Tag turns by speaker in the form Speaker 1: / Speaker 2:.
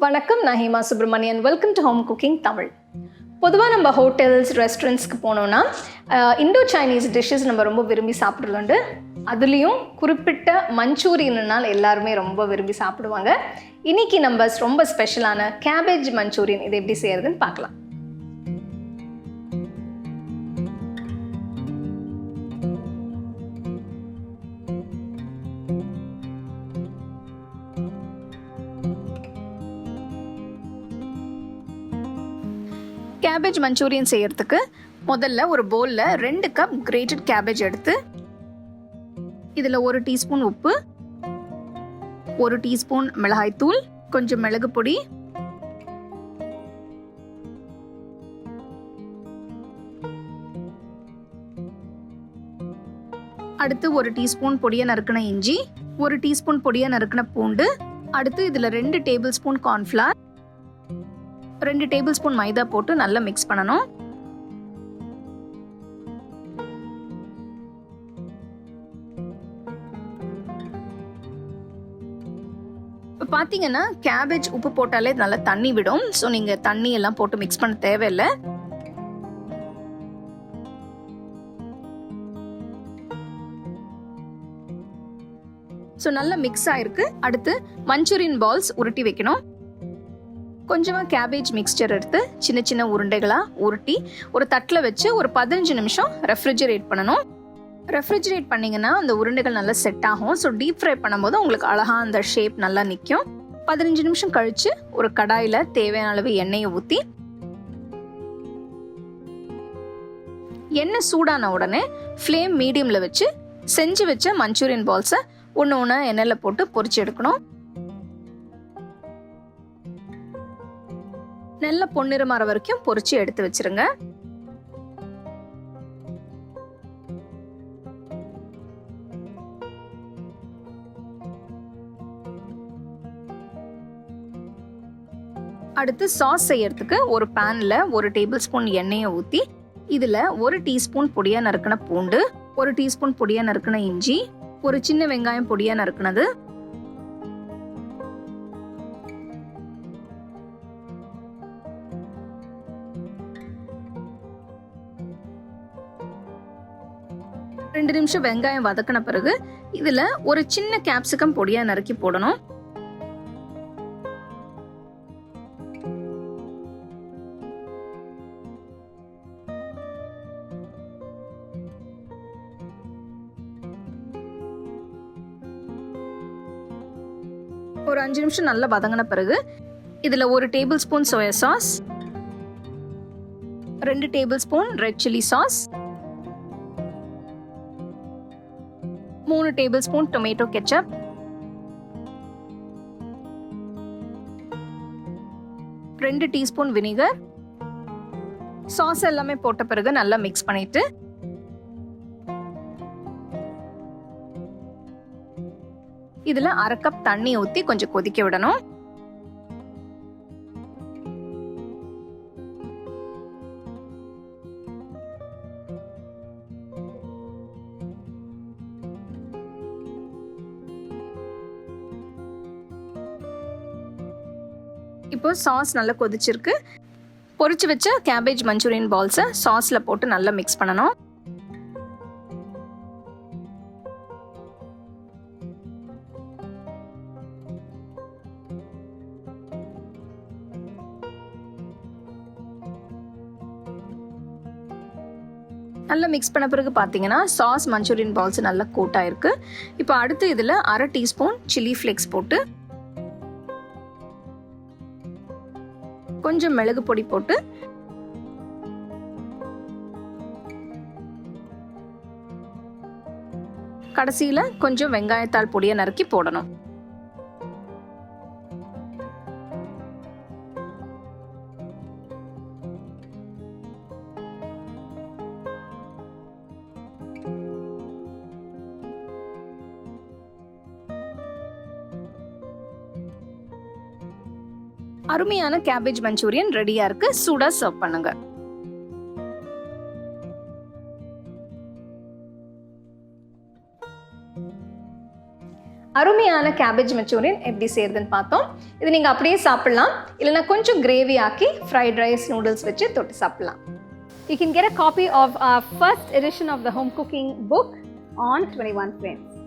Speaker 1: வணக்கம், நான் Hema Subramanian. Welcome to home cooking Tamil. பொதுவாக நம்ம ஹோட்டல்ஸ் ரெஸ்டாரண்ட்ஸ்க்கு போனோன்னா இண்டோ சைனீஸ் டிஷ்ஷஸ் நம்ம ரொம்ப விரும்பி சாப்பிட்றதுண்டு. அதுலேயும் குறிப்பிட்ட மஞ்சூரியனால் எல்லாருமே ரொம்ப விரும்பி சாப்பிடுவாங்க. இன்றைக்கி நம்ம ரொம்ப ஸ்பெஷலான கேபேஜ் மஞ்சூரியன் இதை எப்படி செய்கிறதுன்னு பார்க்கலாம். கேபேஜ் மஞ்சூரியன் செய்யறதுக்கு முதல்ல ஒரு பவுலில் 2 கப் கிரேட்டட் கேபேஜ் எடுத்து இதில் 1 டீஸ்பூன் உப்பு, 1 டீஸ்பூன் மிளகாய்த்தூள், கொஞ்சம் மிளகு பொடி, அடுத்து 1 டீஸ்பூன் பொடியை நறுக்கின இஞ்சி, 1 டீஸ்பூன் பொடியை நறுக்கின பூண்டு, அடுத்து இதில் 2 table spoon cornflour, 2 table spoon maida போட்டு நல்லா மிக்ஸ் பண்ணணும். இப்போ பார்த்தீங்கன்னா கேபேஜ் உப்பு போட்டாலே நல்லா தண்ணி விடும். ஸோ நீங்கள் தண்ணி எல்லாம் போட்டு மிக்ஸ் பண்ண தேவையில்லை. ஸோ நல்லா மிக்ஸ் ஆயிருக்கு. அடுத்து மஞ்சூரியன் பால்ஸ் உருட்டி வைக்கணும். கொஞ்சமாக கேபேஜ் மிக்ஸ்சர் எடுத்து சின்ன சின்ன உருண்டைகளாக உருட்டி ஒரு தட்டில் வச்சு ஒரு 15 நிமிஷம் ரெஃப்ரிஜரேட் பண்ணணும். ரெஃப்ரிஜரேட் பண்ணிங்கன்னா அந்த உருண்டைகள் நல்லா செட் ஆகும். ஸோ டீப் ஃப்ரை பண்ணும்போது உங்களுக்கு அழகாக அந்த ஷேப் நல்லா நிற்கும். 15 நிமிஷம் கழித்து ஒரு கடாயில் தேவையான அளவு எண்ணெயை ஊற்றி எண்ணெய் சூடான உடனே ஃப்ளேம் மீடியமில் வச்சு செஞ்சு வச்ச மஞ்சூரியன் பால்ஸை ஒன்று ஒன்று எண்ணெயில் போட்டு பொரிச்சு எடுக்கணும். நல்ல பொன்னிறம் வர வரைக்கும் பொரிச்சு எடுத்து வச்சிருங்க. அடுத்து சாஸ் செய்யறதுக்கு ஒரு பேன்ல 1 டேபிள் ஸ்பூன் எண்ணெயை ஊற்றி இதுல 1 டீஸ்பூன் பொடியா நறுக்கின பூண்டு, 1 டீஸ்பூன் பொடியா நறுக்கின இஞ்சி, ஒரு சின்ன வெங்காயம் பொடியா நறுக்கினது, ரெண்டு நிமிஷம் வெங்காயம் வதக்கின பிறகு இதுல ஒரு சின்ன கேப்சிகம் பொடியா நறுக்கி போடணும். ஒரு 5 நிமிஷம் நல்லா வதங்கின பிறகு இதுல 1 table spoon soya sauce, 2 table spoon red chilli sauce, 3 table spoon tomato ketchup, 2 teaspoon vinegar, sauce எல்லாமே போட்ட பிறகு நல்லா மிக்ஸ் பண்ணிட்டு இதுல 1/2 கப் தண்ணி ஊற்றி கொஞ்சம் கொதிக்க விடணும். இப்போ சாஸ் நல்லா கொதிச்சிருக்கு. பொரிச்சு வச்ச கேபேஜ் மஞ்சூரியன் பால்ஸை சாஸ்ல போட்டு நல்லா மிக்ஸ் பண்ணணும். நல்லா மிக்ஸ் பண்ண பிறகு பார்த்தீங்கன்னா சாஸ் மஞ்சூரியன் பால்ஸ் நல்லா கோட் ஆயிருக்கு. இப்போ அடுத்து இதில் 1/2 டீஸ்பூன் சில்லி ஃப்ளேக்ஸ் போட்டு கொஞ்சம் மிளகு பொடி போட்டு கடைசியில கொஞ்சம் வெங்காயத்தாள் பொடியை நறுக்கி போடணும். அருமையான கேபேஜ் மஞ்சூரியன் ரெடியா இருக்கு. சூடா சர்வ் பண்ணுங்க. அருமையான கேபேஜ் மஞ்சூரியன் எப்படி செய்யறதுன்னு பார்த்தோம். இது நீங்கள் அப்படியே சாப்பிடலாம், இல்லைன்னா கொஞ்சம் கிரேவி ஆக்கி ஃப்ரைட் ரைஸ் நூடுல்ஸ் வச்சு தொட்டு சாப்பிடலாம்.
Speaker 2: You can get a copy of our first edition of the home cooking book on 21 frames.